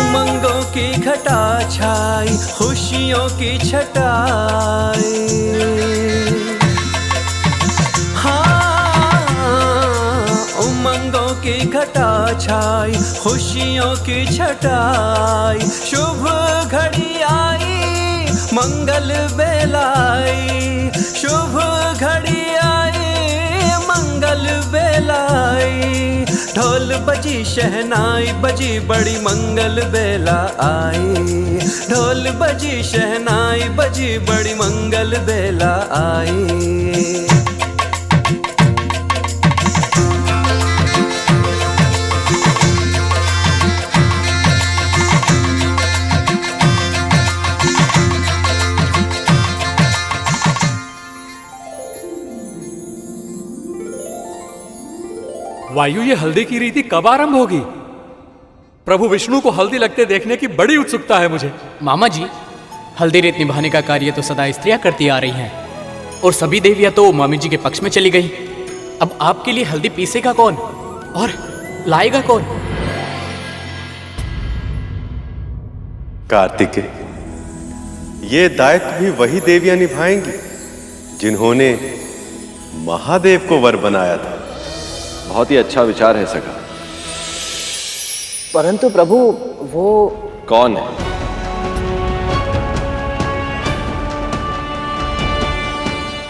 उमंगों की घटा छाई, खुशियों की छटाई। उमंगों की घटा छाई, खुशियों की छटाई। शुभ घड़ी आई, मंगल बेलाई। शुभ घड़ी आई, मंगल बेलाई। ढोल बजी शहनाई बजी, बड़ी मंगल बेला आई। ढोल बजी शहनाई बजी, बड़ी मंगल बेला आई। वायु, ये हल्दी की रीति कब आरंभ होगी? प्रभु विष्णु को हल्दी लगते देखने की बड़ी उत्सुकता है मुझे। मामा जी, हल्दी रेत निभाने का कार्य तो सदा स्त्रियां करती आ रही हैं और सभी देवियां तो मामी जी के पक्ष में चली गई। अब आपके लिए हल्दी पीसेगा कौन और लाएगा कौन? कार्तिकेय, ये दायित्व भी वही देवियां निभाएंगी जिन्होंने महादेव को वर बनाया था। बहुत ही अच्छा विचार है सखा। परंतु प्रभु, वो कौन है?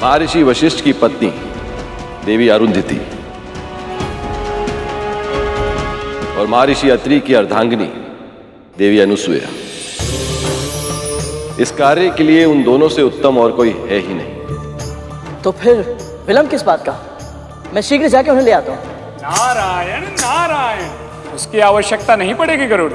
महर्षि वशिष्ठ की पत्नी देवी अरुंधति और महर्षि अत्रि की अर्धांगिनी देवी अनुसूया। इस कार्य के लिए उन दोनों से उत्तम और कोई है ही नहीं। तो फिर विलंब किस बात का? मैं शीघ्र जाके उन्हें ले आता हूं। नारायण नारायण, उसकी आवश्यकता नहीं पड़ेगी गरुड़।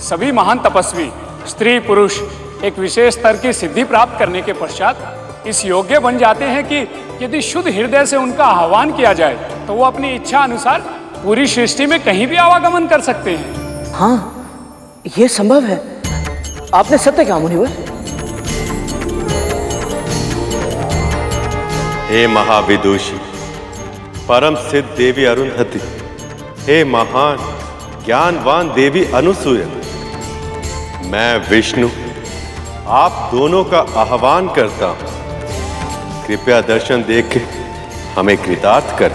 सभी महान तपस्वी स्त्री पुरुष एक विशेष स्तर की सिद्धि प्राप्त करने के पश्चात इस योग्य बन जाते हैं कि यदि शुद्ध हृदय से उनका आह्वान किया जाए तो वो अपनी इच्छा अनुसार पूरी सृष्टि में कहीं भी आवागमन कर सकते हैं। हाँ, ये संभव है। आपने सत्य कहा मुनिवर। हे महाविदुषी, परम सिद्ध देवी अरुंधति, हे महान ज्ञानवान देवी अनुसूया, मैं विष्णु आप दोनों का आह्वान करता हूं। कृपया दर्शन देके हमें कृतार्थ कर।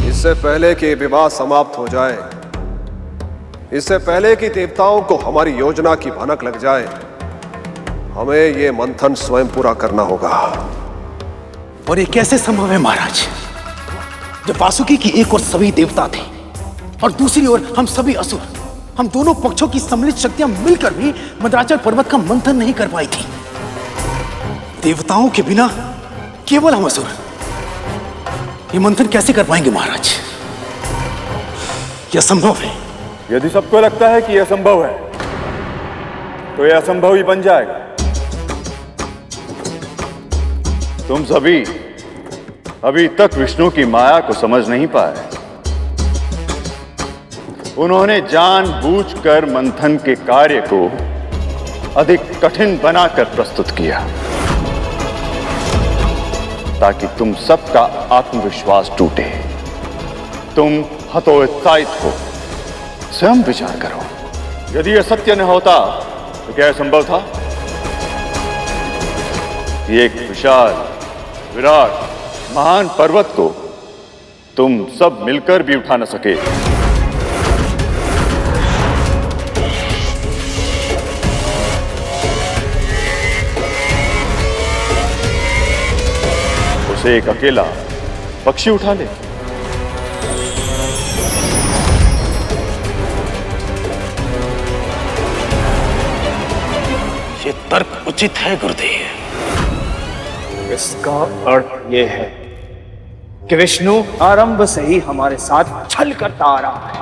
इससे पहले कि विवाह समाप्त हो जाए, इससे पहले कि देवताओं को हमारी योजना की भनक लग जाए, हमें ये मंथन स्वयं पूरा करना होगा। और ये कैसे संभव है महाराज, जब वासुकी की एक ओर सभी देवता थे और दूसरी ओर हम सभी असुर? हम दोनों पक्षों की सम्मिलित शक्तियां मिलकर भी मंदराचल पर्वत का मंथन नहीं कर पाई थी। देवताओं के बिना केवल हम असुर ये मंथन कैसे कर पाएंगे महाराज? यह संभव है। यदि सबको लगता है कि यह संभव है तो यह असंभव ही बन जाएगा। तुम सभी अभी तक विष्णु की माया को समझ नहीं पाए। उन्होंने जानबूझकर मंथन के कार्य को अधिक कठिन बनाकर प्रस्तुत किया ताकि तुम सबका आत्मविश्वास टूटे। तुम हतोत्साहित हो। स्वयं विचार करो, यदि यह सत्य न होता तो क्या यह संभव था? एक विशाल विराट महान पर्वत को तुम सब मिलकर भी उठा न सके। उसे एक अकेला पक्षी उठा ले। ये तर्क उचित है गुरुदेव। इसका अर्थ यह है कि विष्णु आरंभ से ही हमारे साथ छल करता आ रहा है।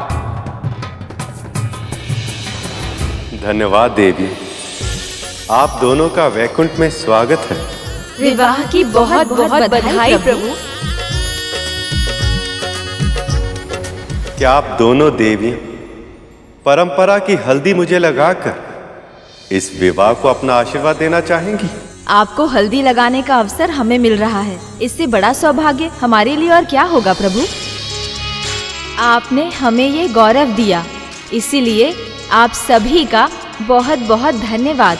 धन्यवाद देवी, आप दोनों का वैकुंठ में स्वागत है। विवाह की बहुत बहुत बधाई प्रभु। क्या आप दोनों देवी परंपरा की हल्दी मुझे लगाकर इस विवाह को अपना आशीर्वाद देना चाहेंगी? आपको हल्दी लगाने का अवसर हमें मिल रहा है, इससे बड़ा सौभाग्य हमारे लिए और क्या होगा प्रभु। आपने हमें ये गौरव दिया, इसीलिए आप सभी का बहुत बहुत धन्यवाद।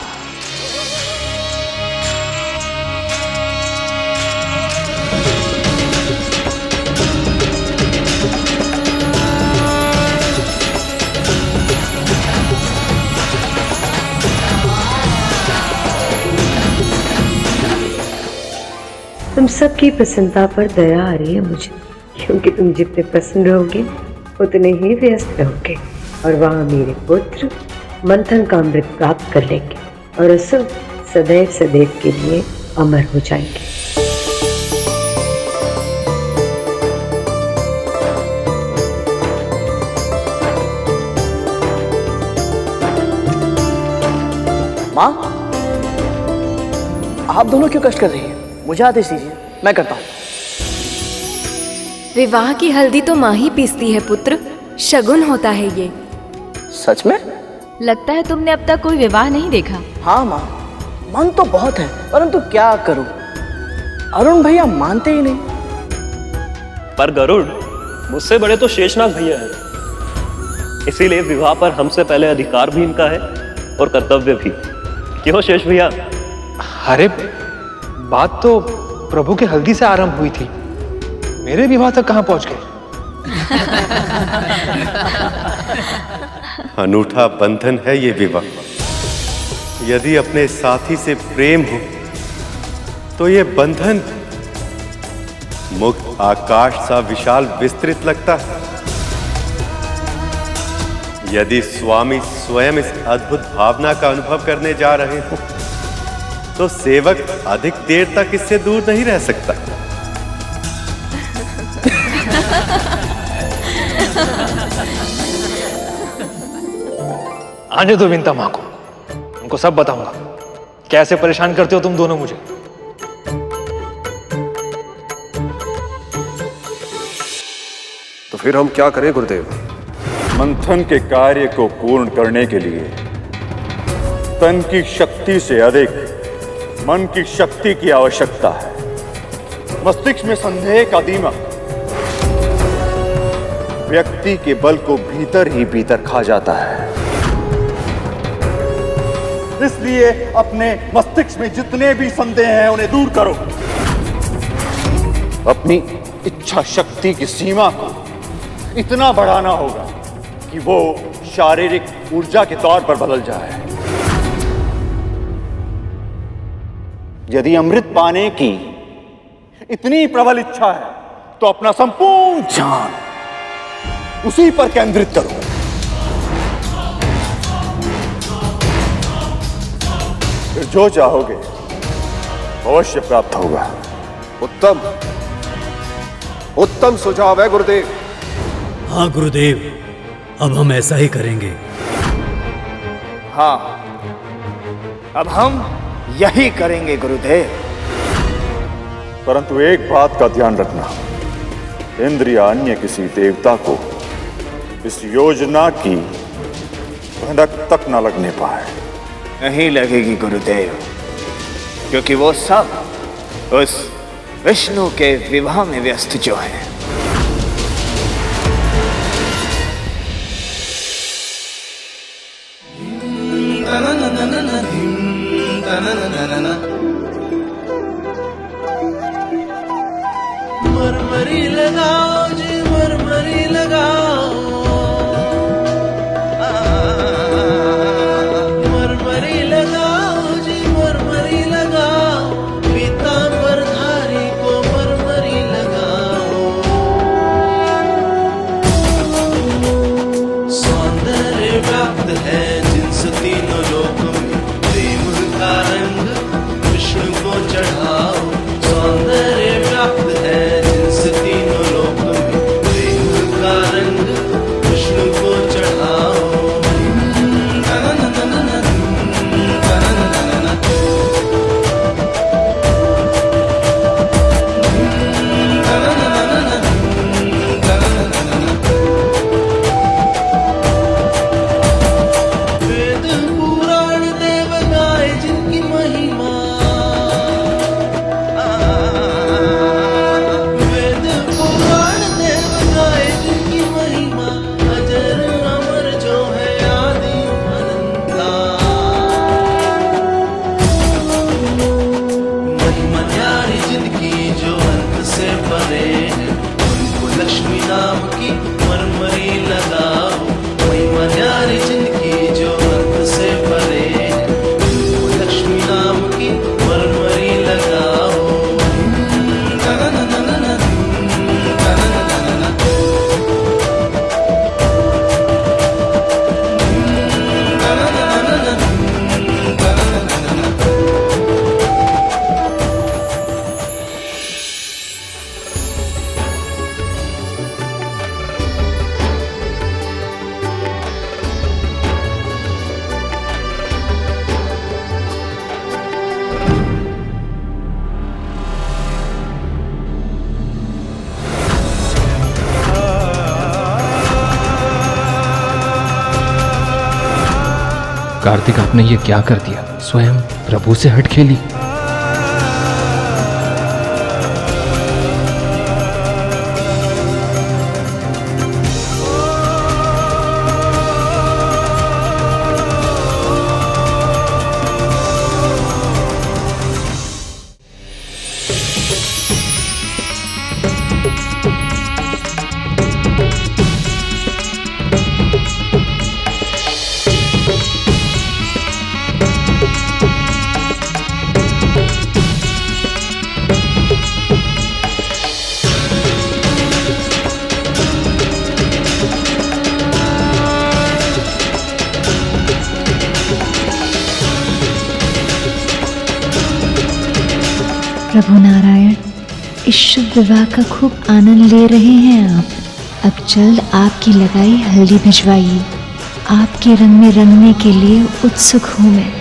तुम सबकी प्रसन्नता पर दया आ रही है मुझे, क्योंकि तुम जितने प्रसन्न रहोगे उतने ही व्यस्त रहोगे और वहाँ मेरे पुत्र मंथन का अमृत प्राप्त कर लेंगे और असुर सदैव सदैव के लिए अमर हो जाएंगे। माँ, आप दोनों क्यों कष्ट कर रही हैं? मुझे आदेश दीजिए, मैं करता हूँ। विवाह की हल्दी तो माँ ही पीसती है पुत्र, शगुन होता है ये। सच में? लगता है तुमने अब तक कोई विवाह नहीं देखा। हाँ माँ, मन तो बहुत है, परंतु क्या करूं, अरुण भैया मानते ही नहीं। पर गरुड़, मुझसे बड़े तो शेषनाग भैया हैं, इसीलिए विवाह पर हमसे पहले अधिकार भी इनका है और कर्तव्य भी। क्यों शेष भैया? अरे बात तो प्रभु के हल्दी से आरंभ हुई थी, मेरे विवाह तक कहां पहुंच गए? अनूठा बंधन है ये विवाह। यदि अपने साथी से प्रेम हो तो ये बंधन मुक्त आकाश सा विशाल विस्तृत लगता है। यदि स्वामी स्वयं इस अद्भुत भावना का अनुभव करने जा रहे हो तो सेवक अधिक देर तक इससे दूर नहीं रह सकता। आने दो विंता माँ को, उनको सब बताऊंगा कैसे परेशान करते हो तुम दोनों मुझे। तो फिर हम क्या करें गुरुदेव? मंथन के कार्य को पूर्ण करने के लिए तन की शक्ति से अधिक मन की शक्ति की आवश्यकता है। मस्तिष्क में संदेह का दीमक व्यक्ति के बल को भीतर ही भीतर खा जाता है। इसलिए अपने मस्तिष्क में जितने भी संदेह हैं उन्हें दूर करो। अपनी इच्छा शक्ति की सीमा को इतना बढ़ाना होगा कि वो शारीरिक ऊर्जा के तौर पर बदल जाए। यदि अमृत पाने की इतनी प्रबल इच्छा है तो अपना संपूर्ण ध्यान उसी पर केंद्रित करो। फिर जो चाहोगे अवश्य प्राप्त होगा। उत्तम उत्तम सुझाव है गुरुदेव। हाँ गुरुदेव, अब हम ऐसा ही करेंगे। हाँ, अब हम यही करेंगे गुरुदेव। परंतु एक बात का ध्यान रखना, इंद्र या अन्य किसी देवता को इस योजना की भनक तक न लगने पाए। नहीं लगेगी गुरुदेव, क्योंकि वो सब उस विष्णु के विवाह में व्यस्त जो है। मरमरी लगाओ जी, मरमरी लगाओ, मरमरी लगाओ जी, मरमरी लगाओ, पीतांबर धारी को मरमरी लगाओ। लक्ष्मी नाम की मरमरी लगाओ, महिमा न्यारी जिनकी जो अर्थ से परे है, लक्ष्मी नाम की मरमरी लगाओ। कार्तिक, आपने ये क्या कर दिया? स्वयं प्रभु से हट खेली। प्रभु नारायण, इस शुभ विवाह का खूब आनंद ले रहे हैं आप। अब जल्द आपकी लगाई हल्दी भिजवाइए। आपके रंग में रंगने के लिए उत्सुक हूँ मैं।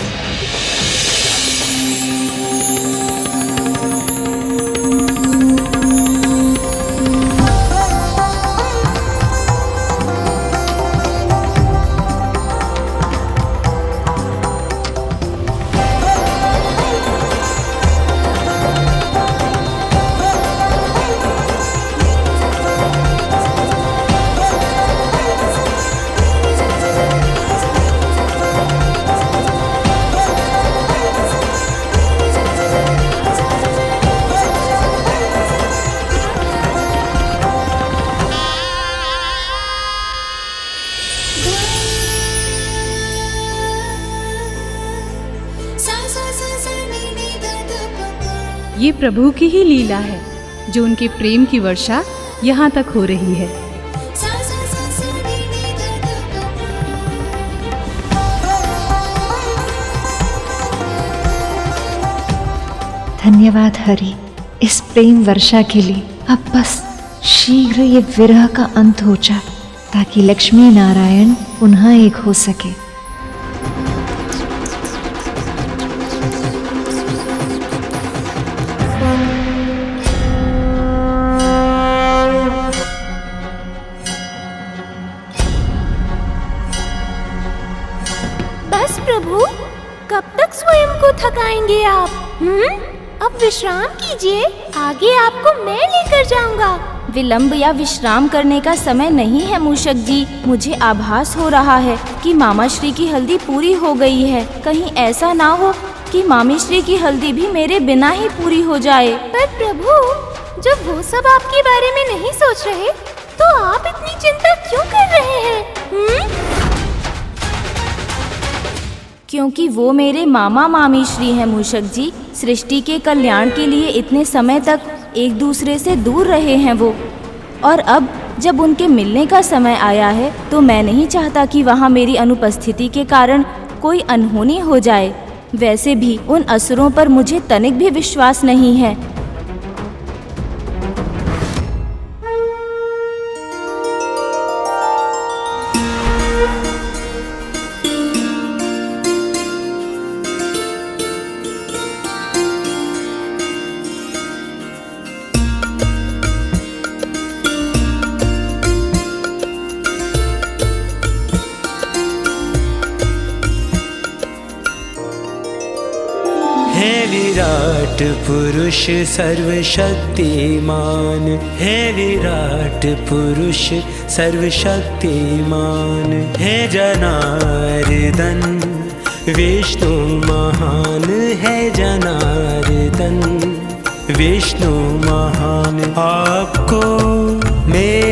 ये प्रभु की ही लीला है जो उनके प्रेम की वर्षा यहाँ तक हो रही है। धन्यवाद हरि इस प्रेम वर्षा के लिए। अब बस शीघ्र ये विरह का अंत हो जाए ताकि लक्ष्मी नारायण पुनः एक हो सके। बस प्रभु, कब तक स्वयं को थकाएंगे आप? अब विश्राम कीजिए, आगे आपको मैं लेकर जाऊंगा। विलंब या विश्राम करने का समय नहीं है मूषक जी। मुझे आभास हो रहा है कि मामा श्री की हल्दी पूरी हो गई है। कहीं ऐसा ना हो कि मामी श्री की हल्दी भी मेरे बिना ही पूरी हो जाए। पर प्रभु, जब वो सब आपके बारे में नहीं सोच रहे तो आप इतनी चिंता क्यों कर रहे हैं? क्योंकि वो मेरे मामा मामी श्री हैं मूषक जी। सृष्टि के कल्याण के लिए इतने समय तक एक दूसरे से दूर रहे हैं वो, और अब जब उनके मिलने का समय आया है तो मैं नहीं चाहता कि वहाँ मेरी अनुपस्थिति के कारण कोई अनहोनी हो जाए। वैसे भी उन असुरों पर मुझे तनिक भी विश्वास नहीं है। विराट पुरुष सर्वशक्तिमान, है विराट पुरुष सर्वशक्तिमान, है जनार्दन विष्णु महान, है जनार्दन विष्णु महान। आपको मेरे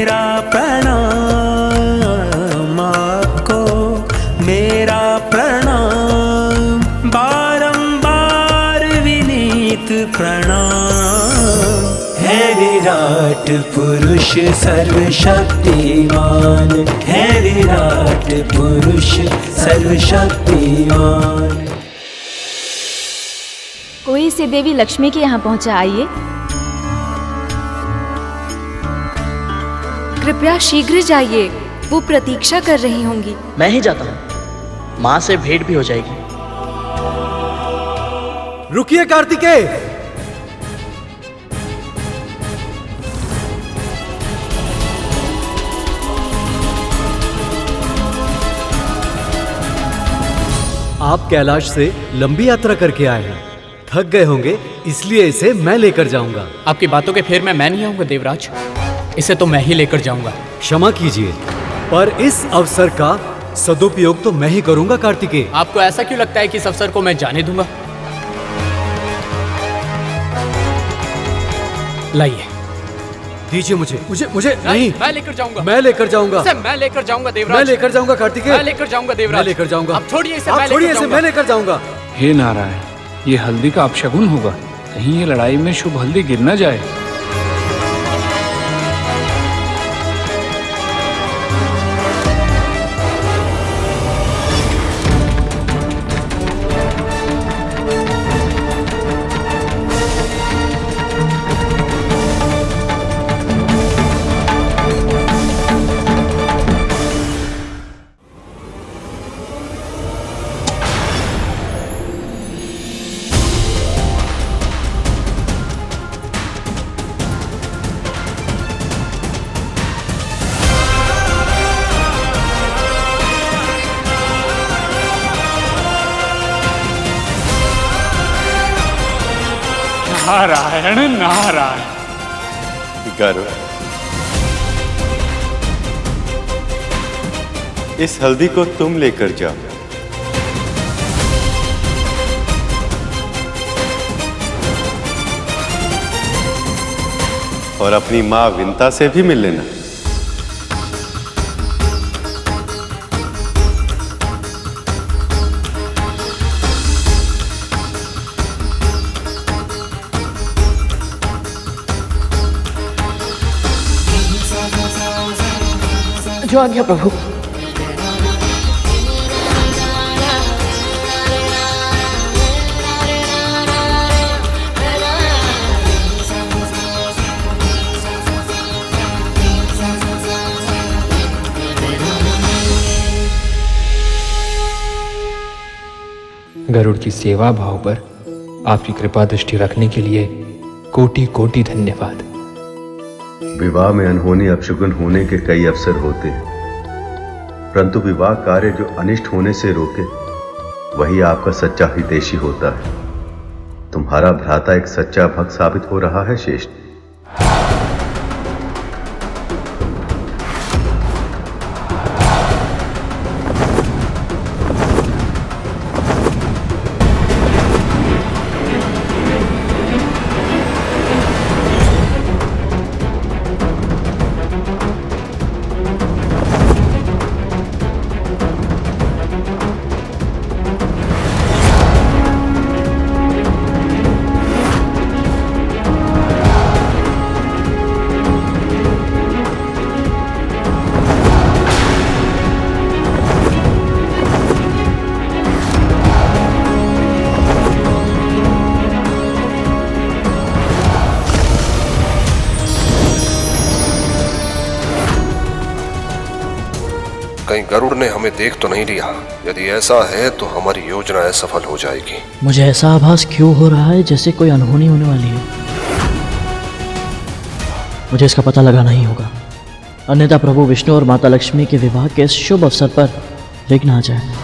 पुरुष सर्वशक्तिमान है, विराट पुरुष सर्वशक्तिमान। कोई से देवी लक्ष्मी के यहाँ पहुँचा, आइए। कृपया शीघ्र जाइए, वो प्रतीक्षा कर रही होंगी। मैं ही जाता हूँ, माँ से भेंट भी हो जाएगी। रुकिए कार्तिकेय। आप कैलाश से लंबी यात्रा करके आए हैं, थक गए होंगे, इसलिए इसे मैं लेकर जाऊंगा। आपकी बातों के फेर में मैं नहीं आऊंगा देवराज, इसे तो मैं ही लेकर जाऊंगा। क्षमा कीजिए, पर इस अवसर का सदुपयोग तो मैं ही करूंगा कार्तिकेय। आपको ऐसा क्यों लगता है कि इस अवसर को मैं जाने दूंगा? लाइए, दीजिए मुझे नहीं, मैं लेकर जाऊंगा। मैं लेकर जाऊंगा। इसे मैं लेकर जाऊंगा देवराज। मैं लेकर जाऊंगा कार्तिकेय। मैं लेकर जाऊंगा देवराज। मैं लेकर जाऊंगा। आप छोड़िए इसे, मैं लेकर जाऊंगा। हे नारायण, ये हल्दी का अपशगुन होगा, कहीं ये लड़ाई में शुभ हल्दी गिर न जाए। नारायण नारायण। गरुड़, इस हल्दी को तुम लेकर जाओ और अपनी मां विंता से भी मिल लेना। जो आ गया प्रभु। गरुड़ की सेवा भाव पर आपकी कृपा दृष्टि रखने के लिए कोटि कोटि धन्यवाद। विवाह में अनहोनी अपशगुन होने के कई अवसर होते हैं, परंतु विवाह कार्य जो अनिष्ट होने से रोके वही आपका सच्चा हितैषी होता है। तुम्हारा भ्राता एक सच्चा भक्त साबित हो रहा है श्रेष्ठ। कहीं गरुड़ ने हमें देख तो नहीं लिया? यदि ऐसा है तो हमारी योजना असफल हो जाएगी। मुझे ऐसा आभास क्यों हो रहा है जैसे कोई अनहोनी होने वाली है। मुझे इसका पता लगाना ही होगा, अन्यथा प्रभु विष्णु और माता लक्ष्मी के विवाह के इस शुभ अवसर पर विघ्न आ जाए।